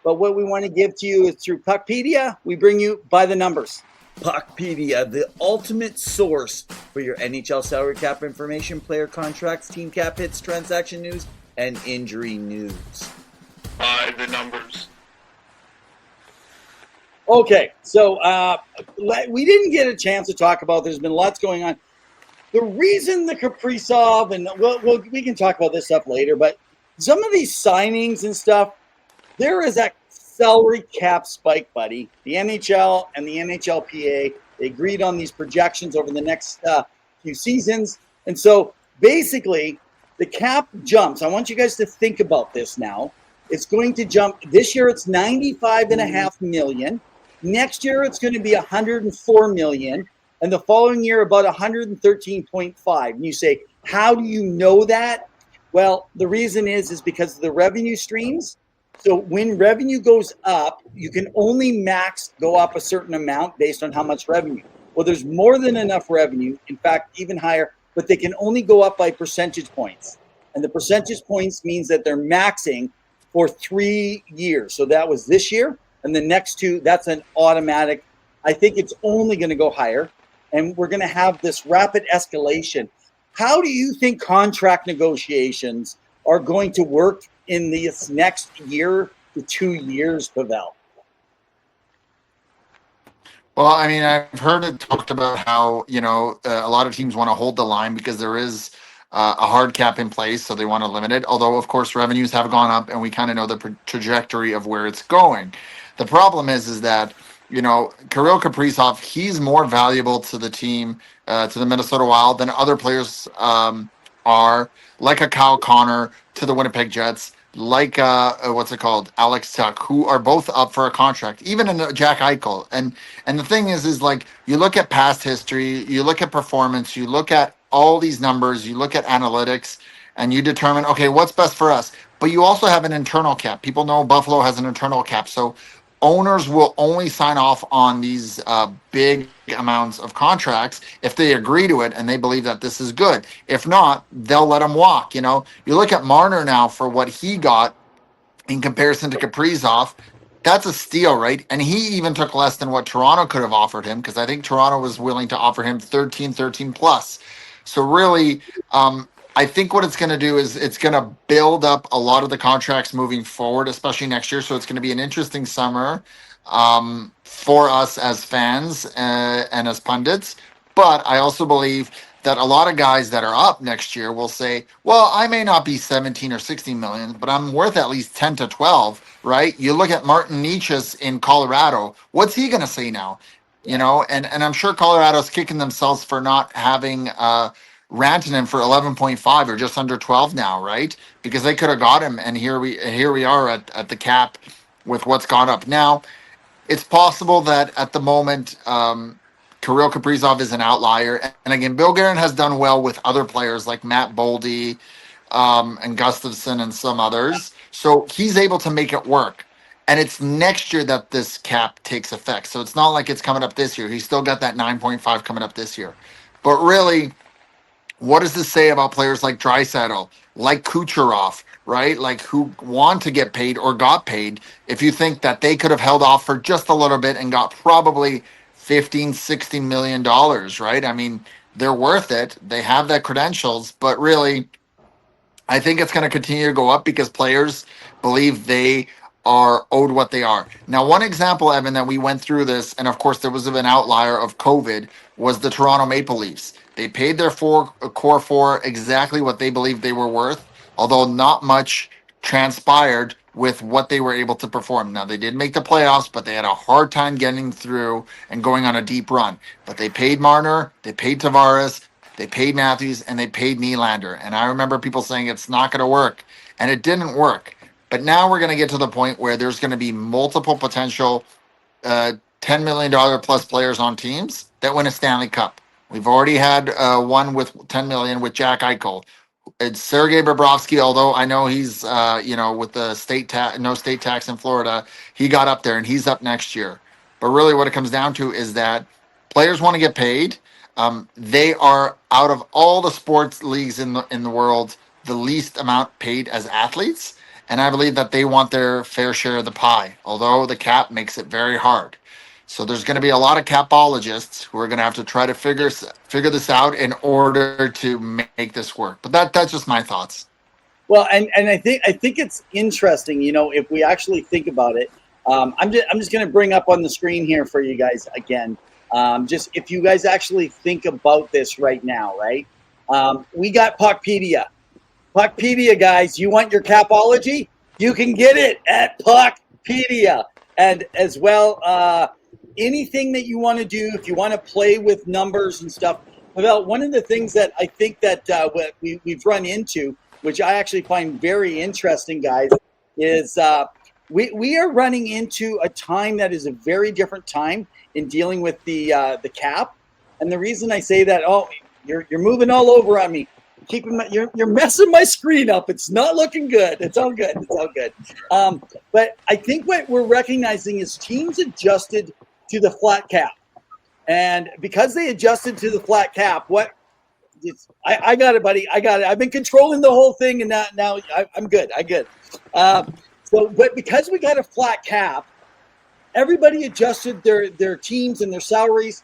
But what we want to give to you is through Puckpedia, we bring you by the numbers. Puckpedia, the ultimate source for your NHL salary cap information, player contracts, team cap hits, transaction news, and injury news. By the numbers. Okay, so we didn't get a chance to talk about. There's been lots going on. The reason the Kaprizov, and we can talk about this stuff later, but some of these signings and stuff, there is that salary cap spike, buddy. The NHL and the NHLPA, they agreed on these projections over the next few seasons. And so basically, the cap jumps. I want you guys to think about this now. It's going to jump. This year, it's $95.5 million. Next year, it's going to be $104 million. And the following year, about $113.5. And you say, how do you know that? Well, the reason is because of the revenue streams. So when revenue goes up, you can only max go up a certain amount based on how much revenue. Well, there's more than enough revenue, in fact, even higher, but they can only go up by percentage points. And the percentage points means that they're maxing for 3 years. So that was this year. And the next two, that's an automatic. I think it's only going to go higher. And we're going to have this rapid escalation. How do you think contract negotiations are going to work in this next year to 2 years, Pavel? Well, I mean, I've heard it talked about how, a lot of teams want to hold the line because there is a hard cap in place, so they want to limit it. Although, of course, revenues have gone up and we kind of know the trajectory of where it's going. The problem is that, Kirill Kaprizov, he's more valuable to the team, to the Minnesota Wild than other players are, like a Kyle Connor to the Winnipeg Jets, like Alex Tuck, who are both up for a contract, even in Jack Eichel. And the thing is like, you look at past history, you look at performance, you look at all these numbers, you look at analytics, and you determine, okay, what's best for us. But you also have an internal cap. People know Buffalo has an internal cap. So owners will only sign off on these big amounts of contracts if they agree to it and they believe that this is good. If not, they'll let them walk. You look at Marner now for what he got in comparison to Kaprizov. That's a steal, right? And he even took less than what Toronto could have offered him, because I think Toronto was willing to offer him 13 plus. So really, I think what it's going to do is it's going to build up a lot of the contracts moving forward, especially next year. So it's going to be an interesting summer for us as fans and as pundits. But I also believe that a lot of guys that are up next year will say, well, I may not be 17 or 16 million, but I'm worth at least 10 to 12, right? You look at Martin Necas in Colorado. What's he going to say now? And I'm sure Colorado's kicking themselves for not having Rantanen for 11.5 or just under 12 now, right? Because they could have got him, and here we are at the cap with what's gone up. Now, it's possible that at the moment, Kirill Kaprizov is an outlier. And again, Bill Guerin has done well with other players like Matt Boldy and Gustafsson and some others. So he's able to make it work. And it's next year that this cap takes effect. So it's not like it's coming up this year. He's still got that 9.5 coming up this year. But really, what does this say about players like Draisaitl, like Kucherov, right? Like, who want to get paid or got paid, if you think that they could have held off for just a little bit and got probably $15-16 million, right? I mean, they're worth it. They have the credentials, but really, I think it's going to continue to go up because players believe they are owed what they are. Now, one example, Evan, that we went through this, and of course there was an outlier of COVID, was the Toronto Maple Leafs. They paid their core four exactly what they believed they were worth, although not much transpired with what they were able to perform. Now, they did make the playoffs, but they had a hard time getting through and going on a deep run. But they paid Marner, they paid Tavares, they paid Matthews, and they paid Nylander. And I remember people saying it's not going to work, and it didn't work. But now we're going to get to the point where there's going to be multiple potential $10 million plus players on teams that win a Stanley Cup. We've already had one with $10 million with Jack Eichel. It's Sergei Bobrovsky, although I know he's, with the no state tax in Florida, he got up there and he's up next year. But really what it comes down to is that players want to get paid. They are, out of all the sports leagues in the world, the least amount paid as athletes. and I believe that they want their fair share of the pie, although the cap makes it very hard. So there's going to be a lot of capologists who are going to have to try to figure this out in order to make this work. But that's just my thoughts. Well, and I think it's interesting, if we actually think about it. I'm just going to bring up on the screen here for you guys again. Just if you guys actually think about this right now, right? We got Puckpedia. Puckpedia, guys, you want your capology? You can get it at Puckpedia. And as well, anything that you want to do, if you want to play with numbers and stuff. Well, one of the things that I think that we've run into, which I actually find very interesting, guys, is we are running into a time that is a very different time in dealing with the cap. And the reason I say that, you're moving all over on me. You're messing my screen up. It's not looking good. It's all good. It's all good. But I think what we're recognizing is teams adjusted to the flat cap, and because they adjusted to the flat cap, I got it, buddy. I got it. I've been controlling the whole thing, and now I'm good. I'm good. But because we got a flat cap, everybody adjusted their teams and their salaries,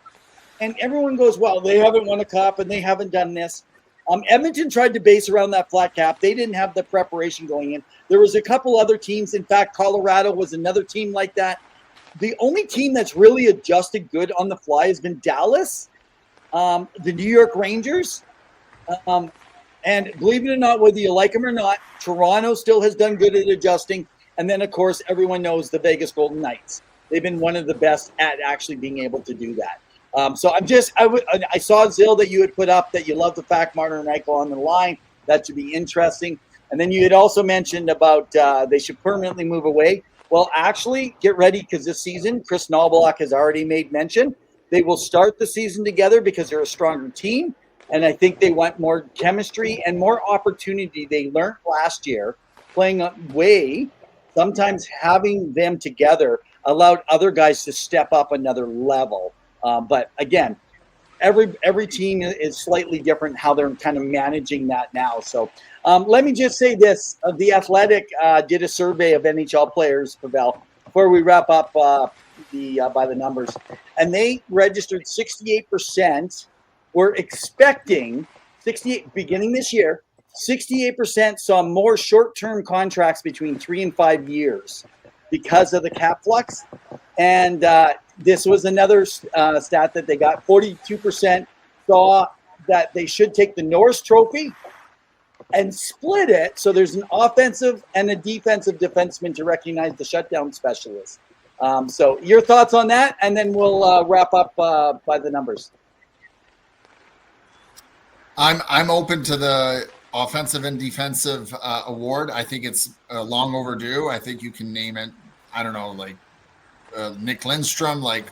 and everyone goes, well, they haven't won a cup and they haven't done this. Edmonton tried to base around that flat cap. They didn't have the preparation going in. There was a couple other teams. In fact, Colorado was another team like that. The only team that's really adjusted good on the fly has been Dallas, the New York Rangers, and believe it or not, whether you like them or not, Toronto still has done good at adjusting. And then, of course, everyone knows the Vegas Golden Knights. They've been one of the best at actually being able to do that. So I saw, Zill, that you had put up that you love the fact Martin and Eichel on the line. That should be interesting. And then you had also mentioned about they should permanently move away. Well, actually, get ready, because this season, Chris Knobloch has already made mention. They will start the season together because they're a stronger team. And I think they want more chemistry and more opportunity. They learned last year playing away. Sometimes having them together allowed other guys to step up another level. But again, every team is slightly different how they're kind of managing that now. So let me just say this. The Athletic did a survey of NHL players, Pavel, before we wrap up by the numbers. And they registered 68% were expecting, 68 beginning this year, 68% saw more short-term contracts between 3 and 5 years because of the cap flux. And this was another stat that they got. 42% saw that they should take the Norris Trophy and split it. So there's an offensive and a defensive defenseman to recognize the shutdown specialist. So your thoughts on that, and then we'll wrap up by the numbers. I'm open to the offensive and defensive award. I think it's long overdue. I think you can name it, I don't know, like Nick Lindstrom, like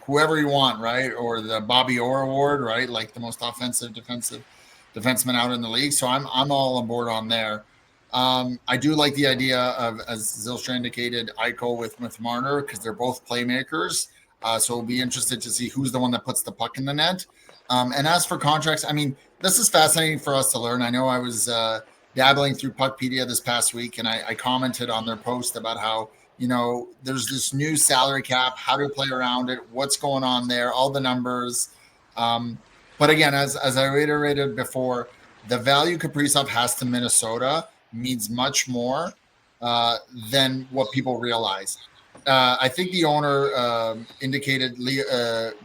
whoever you want, right? Or the Bobby Orr Award, right? Like the most offensive defenseman out in the league. So I'm all on board on there. I do like the idea of, as Zylstra indicated, Eichel with Marner, because they're both playmakers. So we'll be interested to see who's the one that puts the puck in the net. And as for contracts, I mean, this is fascinating for us to learn. I know I was dabbling through Puckpedia this past week, and I commented on their post about how, you know, there's this new salary cap, how to play around it, what's going on there, all the numbers. But again, as I reiterated before, the value Kaprizov has to Minnesota means much more than what people realize. I think the owner indicated,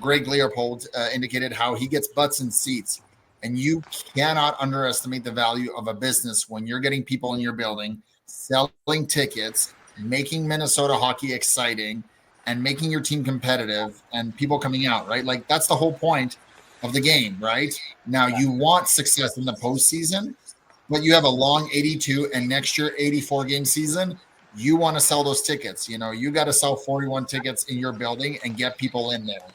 Greg Leopold indicated how he gets butts in seats. And you cannot underestimate the value of a business when you're getting people in your building, selling tickets, making Minnesota hockey exciting, and making your team competitive and people coming out, right? Like that's the whole point of the game, right? Now you want success in the postseason, but you have a long 82 and next year 84 game season. You want to sell those tickets. You know, you got to sell 41 tickets in your building and get people in there.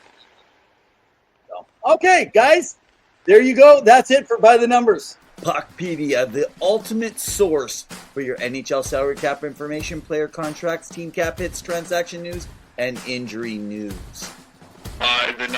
Okay, guys, there you go. That's it for By the Numbers. Puckpedia, the ultimate source for your NHL salary cap information, player contracts, team cap hits, transaction news, and injury news. By the numbers.